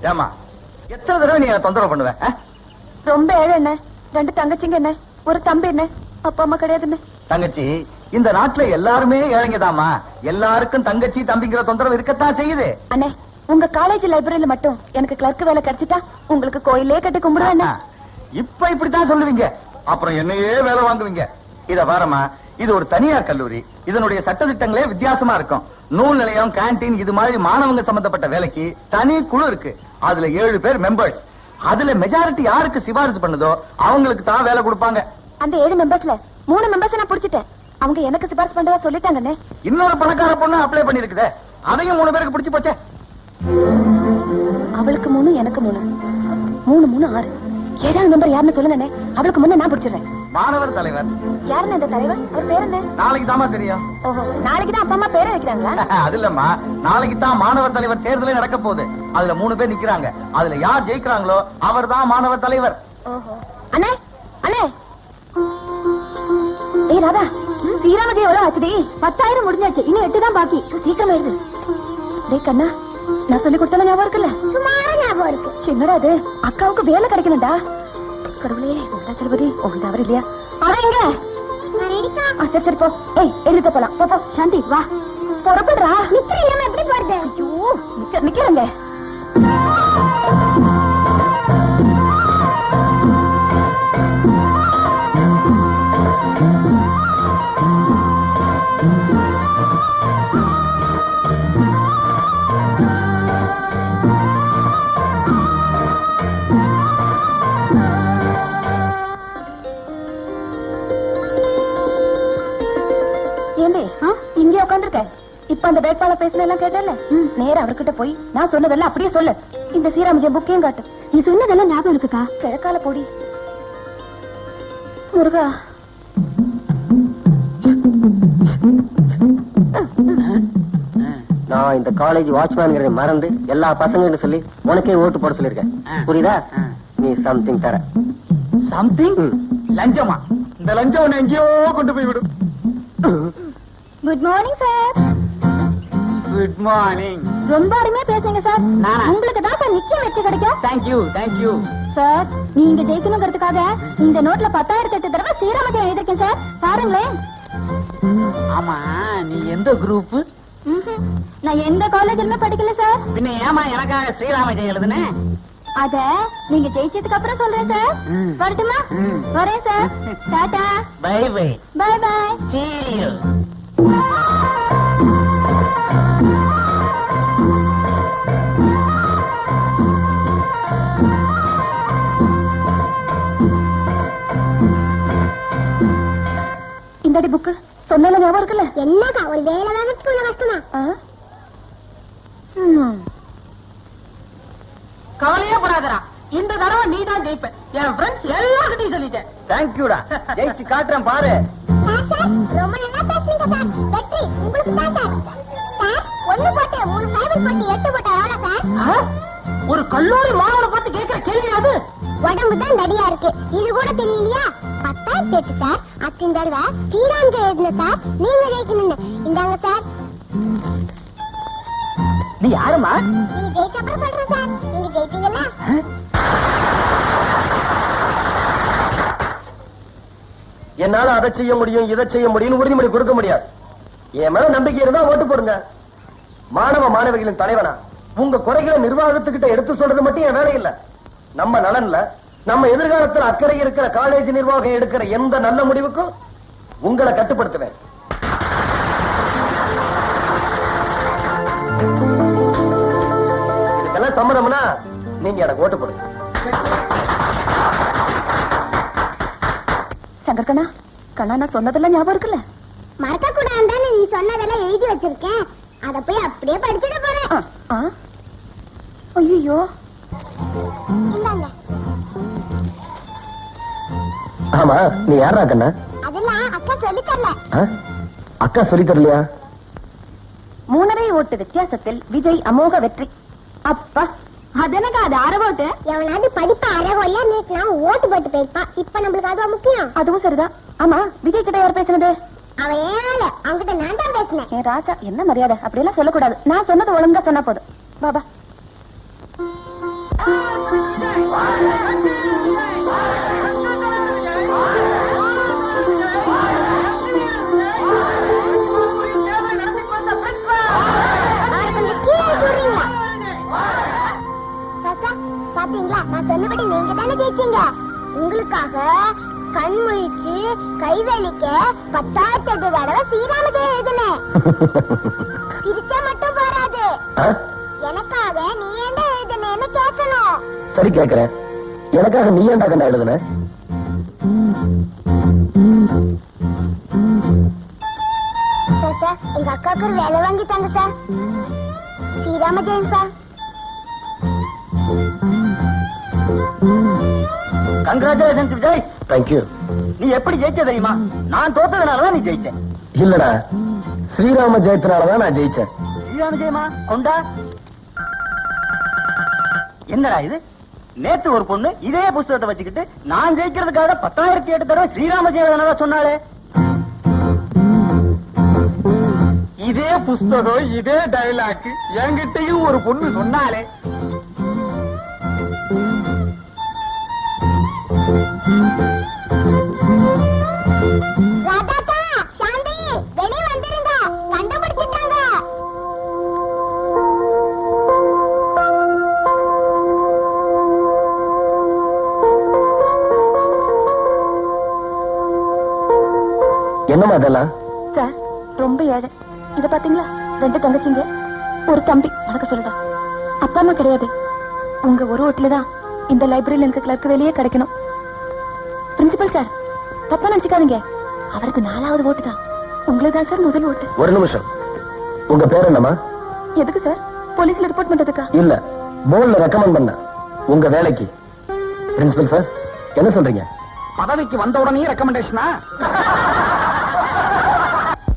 ஏமா எத்தனை தடவை நீ தொந்தரவு பண்ணுவேன்? ரொம்ப ஏழை என்ன, 2 தங்கச்சிங்க என்ன, ஒரு தம்பி என்ன, அப்பா அம்மா கிடையாதுன்னு. தங்கச்சி, இந்த நாட்டுல எல்லாருமே ஏழைங்கதாமா. எல்லாருக்கும் தங்கச்சி தம்பிங்கிற தொந்தரவு இருக்கத்தான் செய்யுது. அண்ணே, உங்க காலேஜ் லைப்ரரியில மட்டும் எனக்கு கிளர்க் வேலை கிடைச்சிட்டா உங்களுக்கு கோயிலே கட்டி கும்பிடுவேன். இப்ப இப்படித்தான் சொல்லுவீங்க, அப்புறம் என்னையே வேலை வாங்குவீங்க. இத பாருமா, இது ஒரு தனியார் கல்லூரி. இதனுடைய சட்டதிட்டங்களே வித்தியாசமா இருக்கும். நூல் நிலையம், கேண்டீன், இது மாதிரி மாணவங்க சம்பந்தப்பட்ட வேலைக்கு தனி குழு இருக்கு. அதுல 7 பேர் மெம்பர்ஸ். அதுல மெஜாரிட்டி யாருக்கு சிபாரிசு பண்ணுதோ அவங்களுக்கு தான் வேலை கொடுப்பாங்க. அந்த 7 மெம்பர்ஸ்ல 3 மெம்பர்ஸ் நான் பிடிச்சிட்டேன். அவங்க எனக்கு சிபாரிசு பண்றதா சொல்லிட்டாங்கண்ணே. இன்னொரு பணக்கார பொண்ணு அப்ளை பண்ணிருக்குதே, அதையும் 3 பேருக்கு பிடிச்சு போச்சே. அவளுக்கு 3, எனக்கு 3, 3 3 6. 7ஆவது மெம்பர் யாருன்னு சொல்லுங்கண்ணே. அவளுக்கு முன்ன நான் பிடிச்சிடுறேன். மாணவர் தலைவர். யாருன்னு அந்த தலைவர்? அவர் பேர் என்ன? நாளைக்கு தாமா தெரியும். ஓஹோ, நாளைக்கு தான் அப்பா அம்மா பேரை வைக்கிறாங்களா? அது இல்லம்மா, நாளைக்கு தான் மாணவர் தலைவர் தேர்தலே நடக்க போகுது. அதுல 3 பேர் நிக்கிறாங்க. அதுல யார் ஜெயிக்கிறாங்களோ அவர் தான் மாணவர் தலைவர். ஓஹோ. அண்ணே அண்ணே, ஏய் ராதா, ஸ்ரீராமதி எவ்வளவு ஆச்சுடி? 10,000 முடிஞ்சாச்சு, இன்னும் 8 தான் பாக்கி. சீக்கிரம் எழுது. டேய் கண்ணா, நான் சொல்லி கொடுத்தாலும் ஞாபகம் இருக்குல்ல? சுமாரா ஞாபகம் இருக்கு. என்னடா அது, அக்காவுக்கு வேலை கிடைக்கணும்டா. கடவுளே, வெங்கடாச்சலபதி உங்க அவர் இல்லையா? அவன் எங்க? சரி சரி போ. ஏய் எழுத போலாம். போ போ. சாந்தி வா, புறப்படுறா. நிக்கிறேன், எப்படி போறது? ஐயோ, நிக்கிறேங்க. இங்கே உட்காந்துருக்க. இப்ப அந்த வேட்பாள பேசுன எல்லாம் கேட்டல, நேரம் அவர்கிட்ட போய் நான் சொன்னதெல்லாம் அப்படியே சொல்லு. இந்த ஸ்ரீராமஜெயம் புக்கையும் காட்டு. நீ சொன்னதெல்லாம் ஞாபகம் இருக்குக்கா? கிழக்கால போடி முருகா. நான் இந்த காலேஜ் வாட்ச்மேன்கிறத மறந்து எல்லா பசங்க சொல்லி உனக்கே ஓட்டு போட சொல்லிருக்கேன். புரியுதா? நீ சம்திங் தர. சம்திங்? லஞ்சமா? இந்த லஞ்சம் உன்னை எங்கேயோ கொண்டு போய் விடும். Good morning sir. Good morning. ரொம்ப அருமையா பேசுங்க சார். உங்களுக்கு தான் சார் நிச்சயம் வெற்றி கிடைக்கும். Thank you thank you sir. நீங்க ஜெயிக்கணுங்கிறதுக்காக இந்த நோட்ல 10,008 தடவை ஸ்ரீராமஜெயம் எழுதிருக்கேன் சார். பாருங்களேன். ஆமா, நீ எந்த குரூப்? நான் எந்த காலேஜ்லயுமே படிக்கல சார். பின்ன ஏமா எனக்காக ஸ்ரீராமஜெயம் எழுதுன? அத நீங்க ஜெயிச்சதுக்கு அப்புறம் சொல்றேன் சார். வரட்டுமா? வரேன் sir. Tata. Bye bye. Bye bye. See you. இந்தடி புக்கு சொன்னால ஞாபகம் இருக்குல்ல? என்னக்கா ஒரு வேலை வாங்கறதுக்கு உள்ள கஷ்டமா? கவலையே படாதடா, இந்த தடவை நீ தான் ஜெயிப்ப. என் ஃப்ரெண்ட்ஸ் எல்லார்கிட்டையும் சொல்லிட்டேன். தேங்க்யூடா, ஜெயிச்சு காட்டுறேன் பாரு. ரொம்ப நல்லா பேசுறீங்க சார். வெற்றி உங்களுக்கு தான் சார். சார், 1 போட்டு 3 சைபர் போட்டு 8 போட்டா எவ்வளவு சார்? ஒரு கல்லூரி மாணவனை பார்த்து கேட்கிற கேள்வி அது? உடம்பு தான் தடியா இருக்கு, இது கூட தெரியலையா? 10,008 சார். அத்தின் தடவை ஸ்ரீராம் எழுதுன சார். நீங்க ஜெயிக்கணும்னு. இந்தாங்க சார். நீ யாருமா? நீங்க ஜெயிச்ச அப்புறம் சொல்றேன் சார். நீங்க ஜெயிப்பீங்களா? என்னால அதை செய்ய முடியும், இதை செய்ய முடியும் உறுதிமொழி கொடுக்க முடியாது. என் மேல நம்பிக்கை இருந்தா ஓட்டு போடுங்க. மாணவ மாணவிகளின் தலைவனா உங்க குறைகளை நிர்வாகத்துக்கிட்ட எடுத்து சொல்றது மட்டும் என் வேலை இல்ல. நம்ம நலன்ல, நம்ம எதிர்காலத்தில் அக்கறை இருக்கிற காலேஜ் நிர்வாகம் எடுக்கிற எந்த நல்ல முடிவுக்கும் உங்களை கட்டுப்படுத்துவேன். இதுக்கெல்லாம் சம்மதம்னா நீங்க எனக்கு ஓட்டு போடுங்க. சங்கர் கண்ணா, கண்ணா நான் சொன்னதெல்லாம் ஞாபகம் இருக்குல்ல? மறக்க கூடாதுன்னு நீ சொன்னதெல்லாம் எழுதி வச்சிருக்கேன். அத போய் அப்படியே படிச்சுட போறேன். ஐயோ, இந்தாங்க. ஆமா, நீ யாரா கண்ணா? அதெல்லாம் அக்கா சொல்லி தரல. அக்கா சொல்லி தரலையா? 3.5 ஓட்டு வித்தியாசத்தில் விஜய் அமோக வெற்றி. அப்பா, அதனக்கா அது அறவோட்டு. எவனாவது படிப்ப அறவோல்ல நேற்று நாம ஓட்டு போட்டு போயிருப்பான். இப்ப நம்மளுக்கு அதுவா முக்கியம்? அதுவும் சரிதான். ஆமா, விஜய் கிட்ட யார் பேசுனது? அவன் ஏழ, அவங்கிட்ட நான் தான் பேசினேன். ஏ ராசா, என்ன மரியாதை? அப்படியெல்லாம் சொல்லக்கூடாது. நான் சொன்னது ஒழுங்கா சொன்னா போதும். பாபா கொஞ்சம் கீழே போறீங்க. தாத்தா, பாத்தீங்களா நான் சொன்னபடி நீங்க தானே ஜெயிச்சீங்க. உங்களுக்காக கண் முழிச்சு கைவலிக்க 10,000 தடவை ஸ்ரீராம ஜெயம் எழுதுனேன். சிரிச்சா மட்டும் போராது, எனக்காக நீ என்ன எழுதுனேன்னு கேட்கணும். சரி கேக்குறேன், எனக்காக நீ ஏன்டா கண்டா எழுதுன? சார், எங்க அக்காவுக்கு ஒரு வேலை வாங்கிட்டாங்க சார். ஸ்ரீராம ஜெயம் சார். கங்க்ராச்சுலேஷன்ஸ் விஜய். தேங்க்யூ. நீ எப்படி ஜெயிச்ச தெரியுமா? நான் தோத்ததுனாலதான் நீ ஜெயிச்ச. இல்லடா, ஸ்ரீராம ஜெயத்தினாலதான் நான் ஜெயிச்சேன். ஸ்ரீராம ஜெயமா? கொண்டா. என்னடா இது? நேத்து ஒரு பொண்ணு இதே புஸ்தகத்தை வச்சுக்கிட்டு நான் ஜெயிக்கிறதுக்காக 10,008 தடவை ஸ்ரீராம ஜெயம் சொன்னாலே. இதே புஸ்தகம் இதே டைலாக் என்கிட்டயும் ஒரு பொண்ணு சொன்னாலே. ராதாக்கா, சாந்தி, வெளியே வந்துருங்க. கண்டுபிடிச்சிட்டாங்க. என்னமா அதெல்லாம்? சார், ரொம்ப ஏழை. இத பாத்தீங்களா? 2 தங்கச்சிங்க, ஒரு தம்பி. வணக்கம் சொல்லுடா. அப்பா அம்மா கிடையாது. உங்க ஒரு ஓட்டுல தான் இந்த லைப்ரரியில எனக்கு கிளர்க் வேலையே கிடைக்கணும். பிரின்சிபல் சார், தப்பா நினைச்சுக்காதீங்க. அவருக்கு 4வது ஓட்டு தான். உங்களுக்கு தான் சார் முதல் ஓட்டு. ஒரு நிமிஷம், உங்க பேர் என்னமா? எதுக்கு சார்? போலீஸ்ல ரிப்போர்ட் பண்றதுக்கா? இல்ல, போர்ட்ல ரெக்கமெண்ட் பண்ண உங்க வேலைக்கு. பிரின்சிபல் சார், என்ன சொல்றீங்க? பதவிக்கு வந்த உடனே ரெக்கமெண்டேஷனா?